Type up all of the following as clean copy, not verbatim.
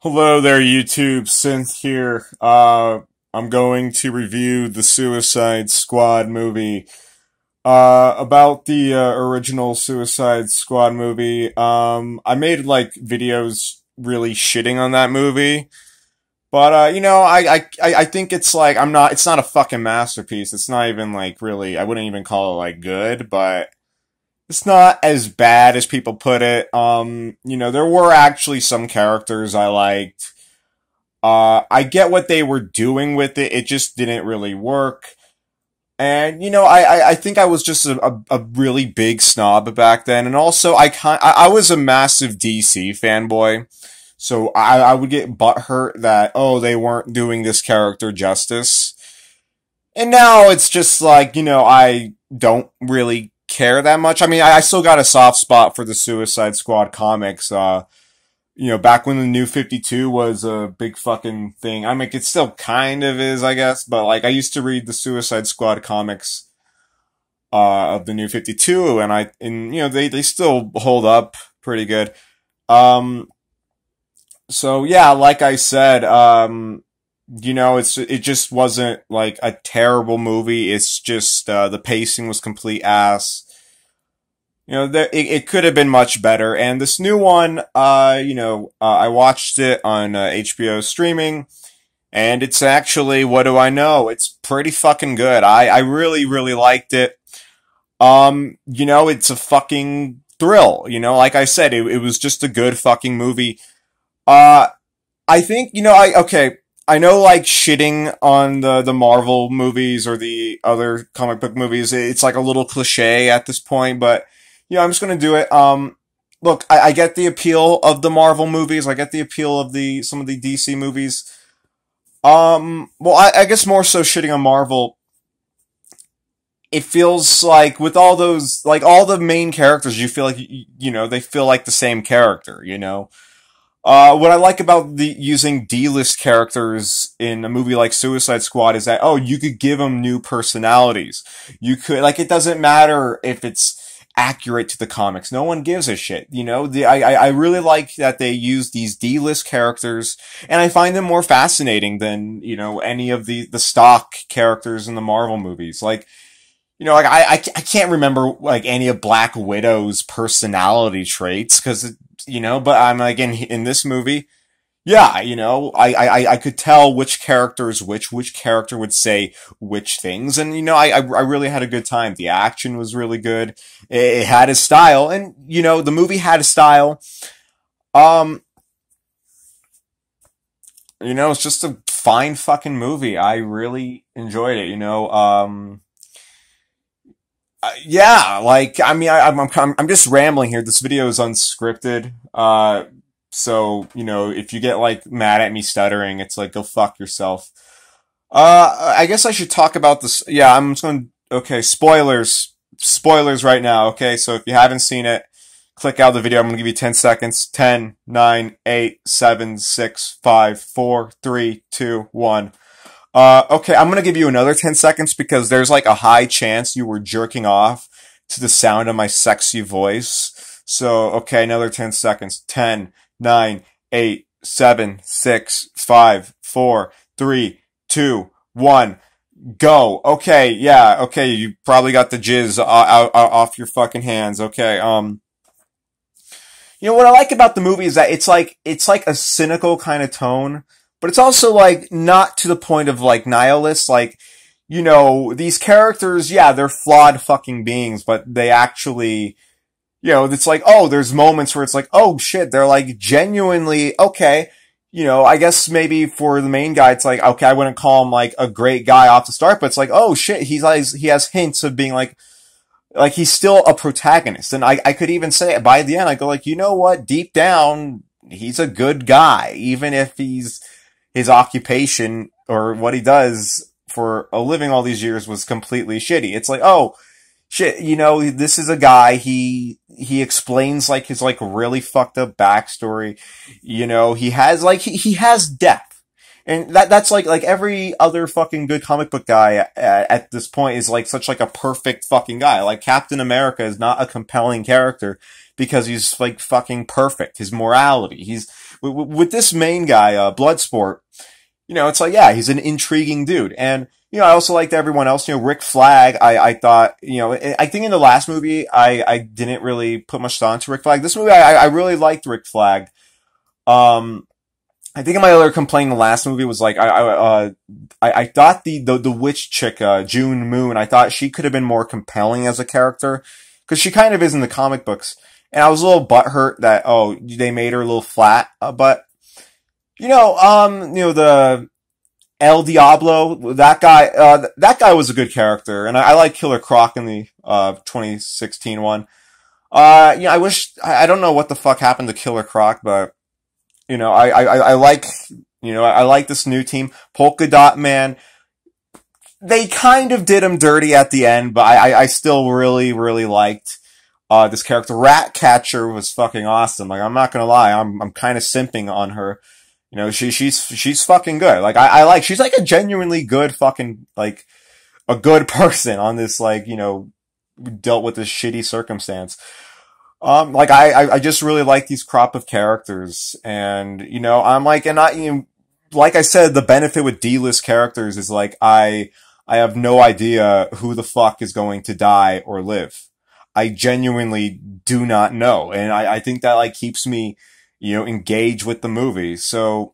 Hello there, YouTube. Synth here. I'm going to review the Suicide Squad movie. About the original Suicide Squad movie. I made like videos really shitting on that movie, but I think it's like it's not a fucking masterpiece. It's not even like really. I wouldn't even call it like good, but it's not as bad as people put it. There were actually some characters I liked. I get what they were doing with it. It just didn't really work. And, I think I was just a really big snob back then. And also, I was a massive DC fanboy. So I would get butthurt that, oh, they weren't doing this character justice. And now it's just like, I don't really care that much. I mean, I still got a soft spot for the Suicide Squad comics. Back when the New 52 was a big fucking thing. I mean, it still kind of is, I guess, but like, I used to read the Suicide Squad comics, of the New 52, and they still hold up pretty good. So yeah, like I said, it just wasn't like a terrible movie. It's just, the pacing was complete ass. It could have been much better. And this new one, I watched it on HBO streaming, and it's actually, what do I know? It's pretty fucking good. I really, really liked it. It's a fucking thrill. Like I said, it was just a good fucking movie. I think, okay, I know like shitting on the Marvel movies or the other comic book movies, it's like a little cliche at this point, but yeah, I'm just gonna do it. Look, I get the appeal of the Marvel movies. I get the appeal of some of the DC movies. Well, I guess more so shitting on Marvel. It feels like with all those, like all the main characters, you feel like, they feel like the same character. What I like about using D-list characters in a movie like Suicide Squad is that, oh, you could give them new personalities. You could, like, it doesn't matter if it's accurate to the comics. No one gives a shit. I really like that they use these D-list characters, and I find them more fascinating than, any of the stock characters in the Marvel movies. Like, like I can't remember like any of Black Widow's personality traits, but I'm like in this movie, yeah, I could tell which character is which character would say which things, and I really had a good time. The action was really good. It had a style, and the movie had a style. It's just a fine fucking movie. I really enjoyed it. Yeah, like I mean, I'm just rambling here. This video is unscripted. So, if you get, like, mad at me stuttering, it's like, go fuck yourself. I guess I should talk about this. Yeah, I'm just going to, okay, spoilers. Spoilers right now, okay? So if you haven't seen it, click out of the video. I'm going to give you 10 seconds. 10, 9, 8, 7, 6, 5, 4, 3, 2, 1. Okay, I'm going to give you another 10 seconds because there's, like, a high chance you were jerking off to the sound of my sexy voice. So, okay, another 10 seconds. 10, 9, 8, 7, 6, 5, 4, 3, 2, 1, go. Okay, yeah, okay, you probably got the jizz off your fucking hands. Okay, what I like about the movie is that it's like a cynical kind of tone, but it's also like not to the point of like nihilist. Like, these characters, yeah, they're flawed fucking beings, but they actually, it's like, oh, there's moments where it's like, oh shit, they're like genuinely, okay, I guess maybe for the main guy, it's like, okay, I wouldn't call him like a great guy off the start, but it's like, oh shit, he has hints of being like he's still a protagonist. And I could even say by the end, I go like, you know what, deep down, he's a good guy, even if his occupation or what he does for a living all these years was completely shitty. It's like, oh, shit, this is a guy, he explains like his like really fucked up backstory. He has like, he has depth. And that's like every other fucking good comic book guy at this point is like such like a perfect fucking guy. Like Captain America is not a compelling character because he's like fucking perfect. His morality, with this main guy, Bloodsport, it's like, yeah, he's an intriguing dude. And, I also liked everyone else. Rick Flag, I thought, I think in the last movie, I didn't really put much thought into Rick Flag. This movie, I really liked Rick Flag. I think my other complaint in the last movie was like, I thought the witch chick, June Moon, I thought she could have been more compelling as a character. Cause she kind of is in the comic books. And I was a little butthurt that, they made her a little flat. But, the El Diablo, that guy was a good character. And I like Killer Croc in the, 2016 one. I don't know what the fuck happened to Killer Croc, but, I like this new team. Polka Dot Man. They kind of did him dirty at the end, but I still really, really liked, this character. Ratcatcher was fucking awesome. Like, I'm not gonna lie, I'm kind of simping on her. She's fucking good. Like, she's like a genuinely good fucking, like, a good person on this, like, dealt with this shitty circumstance. I just really like these crop of characters, and, I'm like, and like I said, the benefit with D-list characters is like, I have no idea who the fuck is going to die or live. I genuinely do not know. And I think that like keeps me, engaged with the movie. So,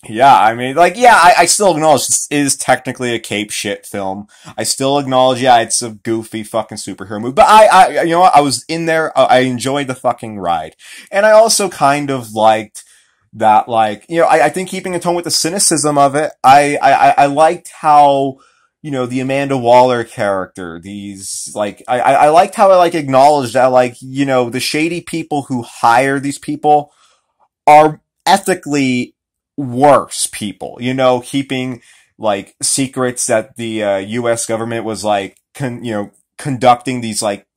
yeah, I mean, like, yeah, I still acknowledge this is technically a cape shit film. I still acknowledge, yeah, it's a goofy fucking superhero movie. But I was in there, I enjoyed the fucking ride. And I also kind of liked that, like, I think keeping in tone with the cynicism of it, I liked how, the Amanda Waller character, these, like, I liked how I, like, acknowledged that, like, the shady people who hire these people are ethically worse people, keeping, like, secrets that the, US government was, like, conducting these, like,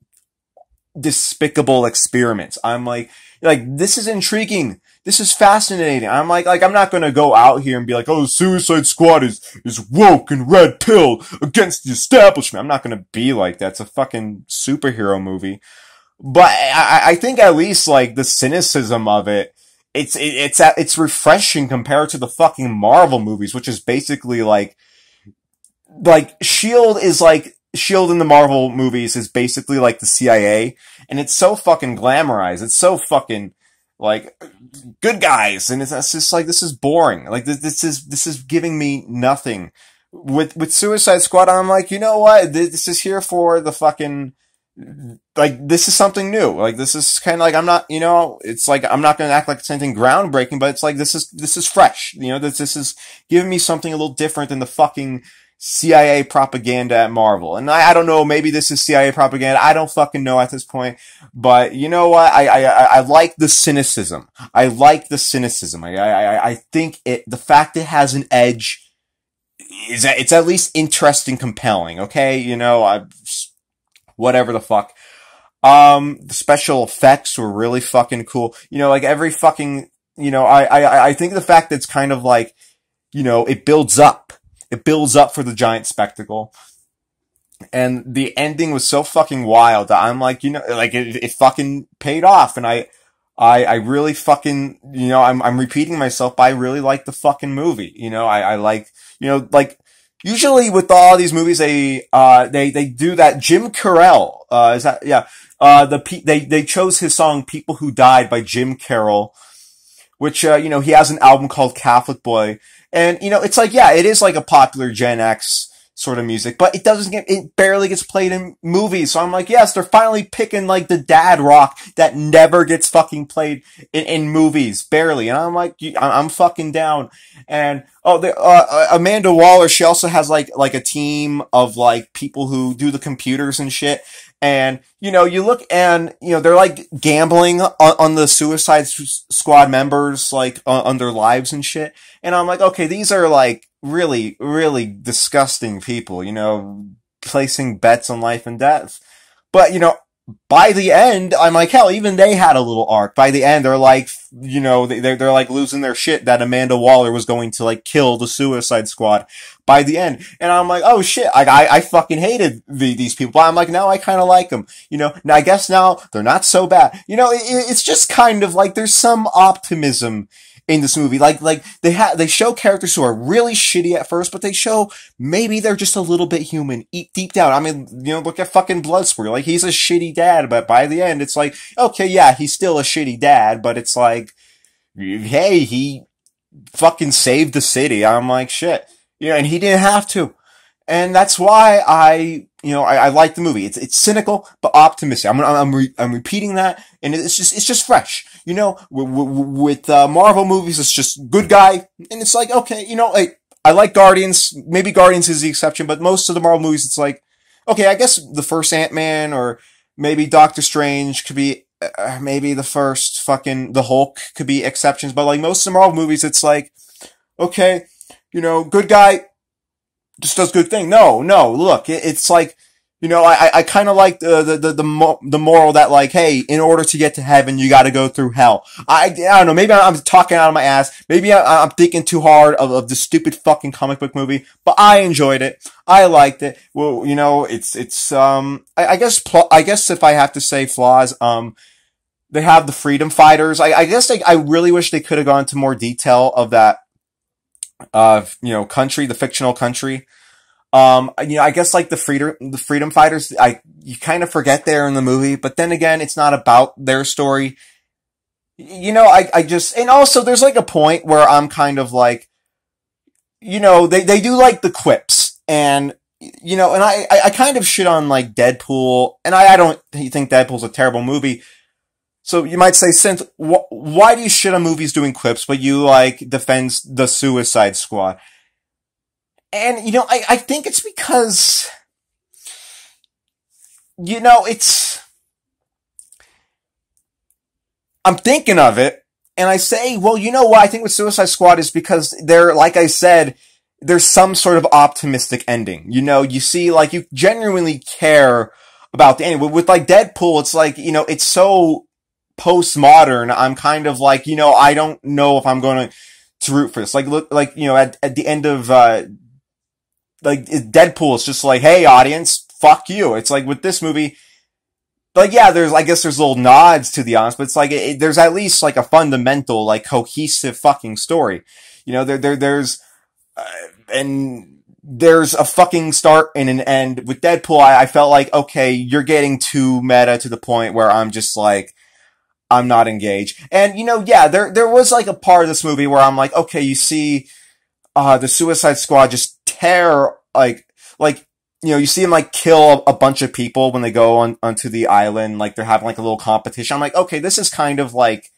despicable experiments. I'm like, this is intriguing. This is fascinating. I'm like, I'm not gonna go out here and be like, oh, Suicide Squad is woke and red pill against the establishment. I'm not gonna be like that. It's a fucking superhero movie. But I think at least, like, the cynicism of it, it's refreshing compared to the fucking Marvel movies, which is basically like Shield in the Marvel movies is basically like the CIA, and it's so fucking glamorized. It's so fucking, like, good guys, and it's just like, this is boring. Like, this is giving me nothing. With Suicide Squad, I'm like, you know what? This is here for the fucking, like, this is something new. Like, this is kind of like, I'm not, it's like, I'm not gonna act like it's anything groundbreaking, but it's like, this is fresh. This is giving me something a little different than the fucking CIA propaganda at Marvel. And I don't know, maybe this is CIA propaganda. I don't fucking know at this point. But you know what? I like the cynicism. I like the cynicism. I think the fact it has an edge is that it's at least interesting, compelling. Okay? Whatever the fuck. The special effects were really fucking cool. Like every fucking, I think the fact that it's kind of like, it builds up. It builds up for the giant spectacle. And the ending was so fucking wild that I'm like, like it fucking paid off. And I really fucking, I'm repeating myself, but I really like the fucking movie. I like, like, usually with all these movies, they do that. Jim Carrell, is that, yeah. They chose his song People Who Died by Jim Carroll, which, he has an album called Catholic Boy. And, it's like, yeah, it is like a popular Gen X sort of music, but it barely gets played in movies. So I'm like, yes, they're finally picking like the dad rock that never gets fucking played in movies, barely. And I'm like, I'm fucking down. And, Amanda Waller, she also has like a team of like people who do the computers and shit. And, you look and, they're like gambling on the Suicide Squad members, like, on their lives and shit. And I'm like, okay, these are like really, really disgusting people, placing bets on life and death. But, by the end, I'm like, hell, even they had a little arc. By the end, they're like, you know, they're like losing their shit that Amanda Waller was going to like kill the Suicide Squad by the end. And I'm like, oh shit, I fucking hated these people. But I'm like, now I kind of like them. You know, now I guess now they're not so bad. You know, it's just kind of like there's some optimism in this movie. Like they show characters who are really shitty at first, but they show maybe they're just a little bit human deep down. I mean, you know, look at fucking Bloodsport. Like, he's a shitty dad, but by the end, it's like, okay, yeah, he's still a shitty dad, but it's like, hey, he fucking saved the city. I'm like, shit. Yeah, and he didn't have to. And that's why I like the movie. It's cynical, but optimistic. I'm repeating that, and it's just fresh. You know, with Marvel movies, it's just good guy, and it's like, okay, you know, like, I like Guardians. Maybe Guardians is the exception, but most of the Marvel movies, it's like, okay, I guess the first Ant-Man or maybe Doctor Strange could be, maybe the first fucking, the Hulk could be exceptions, but like most of the Marvel movies, it's like, okay, you know, good guy, just does good thing. No, look, it's like, you know, I kind of like the moral that like, hey, in order to get to heaven, you gotta go through hell. I don't know, maybe I'm talking out of my ass. Maybe I'm thinking too hard of the stupid fucking comic book movie, but I enjoyed it. I liked it. Well, you know, I guess if I have to say flaws, they have the freedom fighters. I guess I really wish they could have gone into more detail of that, you know, country, the fictional country. You know, I guess like the freedom fighters, you kind of forget they're in the movie, but then again, it's not about their story. You know, and also there's like a point where I'm kind of like, you know, they do like the quips, and, you know, and I kind of shit on like Deadpool, and I don't think Deadpool's a terrible movie. So you might say, Synth, why do you shit on movies doing quips, but you like defends the Suicide Squad? And, you know, I think it's because, you know, I'm thinking of it, and I say, well, you know what, I think with Suicide Squad is because like I said, there's some sort of optimistic ending. You know, you see, like, you genuinely care about the ending. With like Deadpool, it's like, you know, it's so postmodern, I'm kind of like, you know, I don't know if I'm going to root for this. Like, look, like, you know, at the end of, like, Deadpool, it's just like, hey, audience, fuck you. It's like, with this movie, like, yeah, I guess there's little nods to the audience, but it's like, there's at least, like, a fundamental, like, cohesive fucking story. You know, and there's a fucking start and an end. With Deadpool, I felt like, okay, you're getting too meta to the point where I'm just like, I'm not engaged. And, you know, yeah, there was, like, a part of this movie where I'm like, okay, you see, the Suicide Squad just tear, like, you know, you see him, like, kill a bunch of people when they go onto the island, like, they're having, like, a little competition. I'm like, okay, this is kind of, like,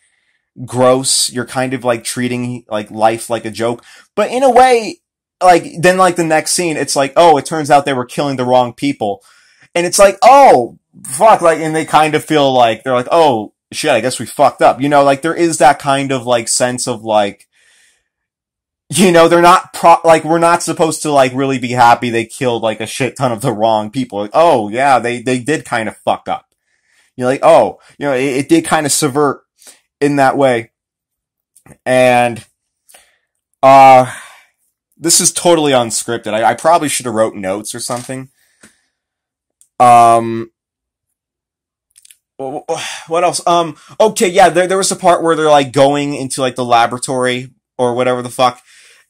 gross. You're kind of, like, treating, like, life like a joke. But in a way, like, then, like, the next scene, it's like, oh, it turns out they were killing the wrong people. And it's like, oh, fuck, like, and they kind of feel like, they're like, oh, shit, I guess we fucked up. You know, like, there is that kind of, like, sense of, like, you know, they're not like, we're not supposed to, like, really be happy they killed, like, a shit ton of the wrong people. Like, oh, yeah, they did kind of fuck up. You're like, oh, you know, it did kind of subvert in that way. And, this is totally unscripted. I probably should have wrote notes or something. What else? Okay, yeah, there was a part where they're, like, going into, like, the laboratory or whatever the fuck,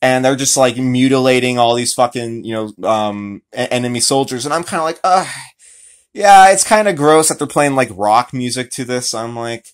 and they're just, like, mutilating all these fucking, you know, enemy soldiers, and I'm kind of like, yeah, it's kind of gross that they're playing, like, rock music to this. I'm like,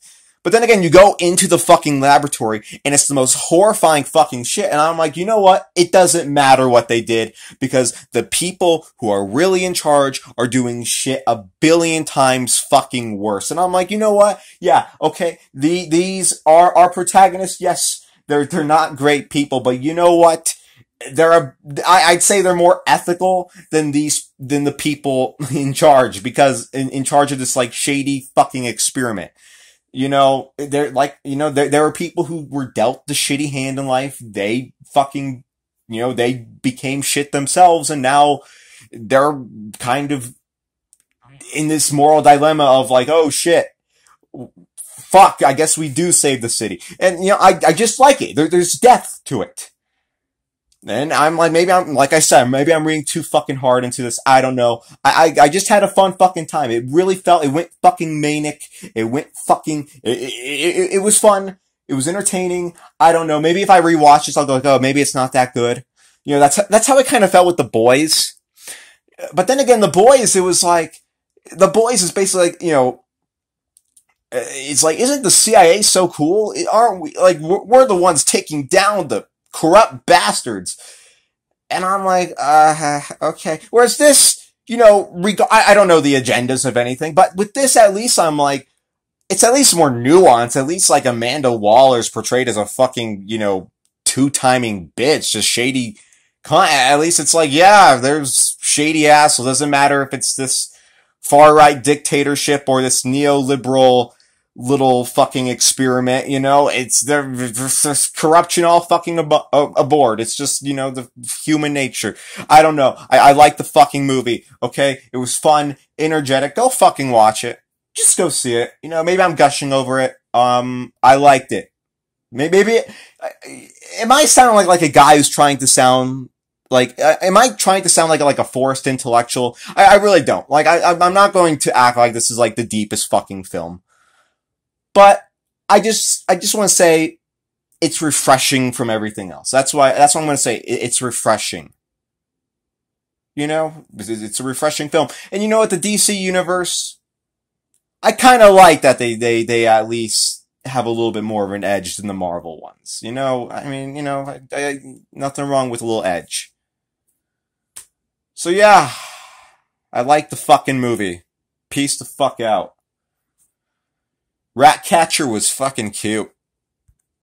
but then again, you go into the fucking laboratory, and it's the most horrifying fucking shit, and I'm like, you know what? It doesn't matter what they did, because the people who are really in charge are doing shit a billion times fucking worse. And I'm like, you know what? Yeah, okay, these are our protagonists, yes, they're not great people, but you know what? I'd say they're more ethical than the people in charge, because in charge of this, like, shady fucking experiment. You know, they're like, you know, there are people who were dealt the shitty hand in life. They fucking, you know, they became shit themselves, and now they're kind of in this moral dilemma of like, oh shit, fuck, I guess we do save the city. And, you know, I just like it. There's depth to it. And I'm like, like I said, maybe I'm reading too fucking hard into this. I don't know. I just had a fun fucking time. It really it went fucking manic. It went fucking, it was fun. It was entertaining. I don't know. Maybe if I rewatch this, I'll go like, oh, maybe it's not that good. You know, that's how it kind of felt with The Boys. But then again, The Boys, it was like, The Boys is basically like, you know, it's like, isn't the CIA so cool? Aren't we, like, we're the ones taking down the corrupt bastards. And I'm like, okay. Whereas this, you know, I don't know the agendas of anything, but with this, at least I'm like, it's at least more nuanced. At least like Amanda Waller's portrayed as a fucking, you know, two-timing bitch, just shady. At least it's like, yeah, there's shady assholes. Doesn't matter if it's this far-right dictatorship or this neoliberal little fucking experiment, you know, there's corruption all fucking aboard. It's just, you know, the human nature. I don't know. I like the fucking movie, okay? It was fun, energetic. Go fucking watch it. Just go see it. You know, maybe I'm gushing over it. I liked it. Maybe, am I sounding like a guy who's trying to sound like, am I trying to sound like a forced intellectual? I really don't. Like, I'm not going to act like this is like the deepest fucking film. But I just want to say it's refreshing from everything else. That's what I'm going to say. It's refreshing. You know, it's a refreshing film. And you know what? The DC universe, I kind of like that they at least have a little bit more of an edge than the Marvel ones. You know, I mean, you know, nothing wrong with a little edge. So yeah, I like the fucking movie. Peace the fuck out. Ratcatcher was fucking cute.